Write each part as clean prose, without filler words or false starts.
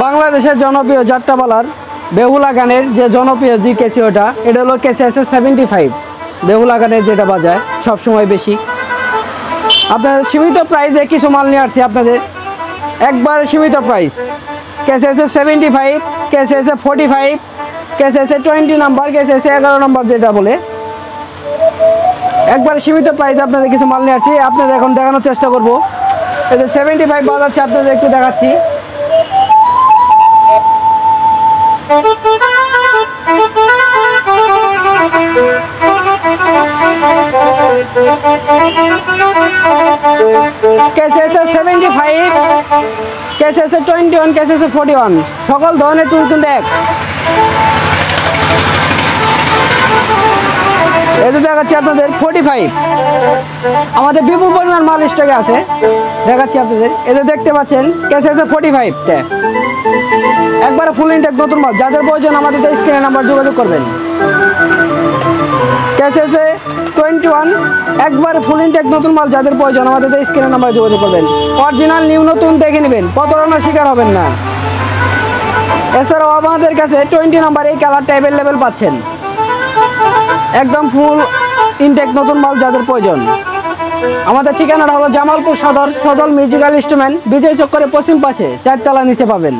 বাংলাদেশের জনপ্রিয় যাত্রাপালার বেহুলা গানের যে জনপ্রিয় জি ক্যাসিওটা, এটা হলো ক্যাসিও 75। বেহুলা গানের যেটা বাজায় সবসময় বেশি। আপনাদের সীমিত প্রাইসে কিছু মাল নিয়ে আসছি আপনাদের, একবার সীমিত price. Casio 75, Casio 45, Casio 20 number, Casio 11 number যেটা বলে, একবার সীমিত প্রাইসে আপনাদের কিছু মাল নিয়ে আসছি। আপনাদের এখন দেখানোর চেষ্টা করবো। এই যে 75 বাজাচ্ছে, আপনাদের একটু দেখাচ্ছি। ক্যাসিও 75, ক্যাসিও 21, ক্যাসিও 41, সকল ধরনের টুল কিন্তু এক। এটা দেখাচ্ছি আপনাদের 45। আমাদের বিপুল পরিমাণ মাল স্টকে আছে, দেখাচ্ছি আপনাদের। এদের দেখতে পাচ্ছেন ক্যাসিও 45টা একবারে ফুল ইনটেক নতুন মাল। যাদের প্রয়োজন আমাদের স্ক্রিনে নাম্বার যোগাযোগ করবেন। ক্যাসিও 21 একবারে ফুল ইনটেক নতুন মাল, যাদের প্রয়োজন আমাদের স্ক্রিনে নাম্বার যোগাযোগ করবেন। অরিজিনাল নিউ নতুন দেখে নেবেন, প্রতারণার শিকার হবেন না। এছাড়াও আমাদের কাছে 20 নাম্বার এই কালারটা অ্যাভেলেবেল পাচ্ছেন, একদম ফুল ইনটেক নতুন মাল যাদের প্রয়োজন। আমাদের ঠিকানাটা হলো জামালপুর সদর, সদর মিউজিক্যাল ইনস্ট্রুমেন্ট, বিজয় চক্করের পশ্চিম পাশে 4 তলা নিচে পাবেন।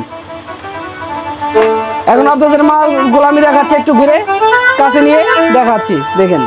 এখন আপনাদের মাল গোলামি দেখাচ্ছে, একটু ঘুরে কাছে নিয়ে দেখাচ্ছি, দেখেন।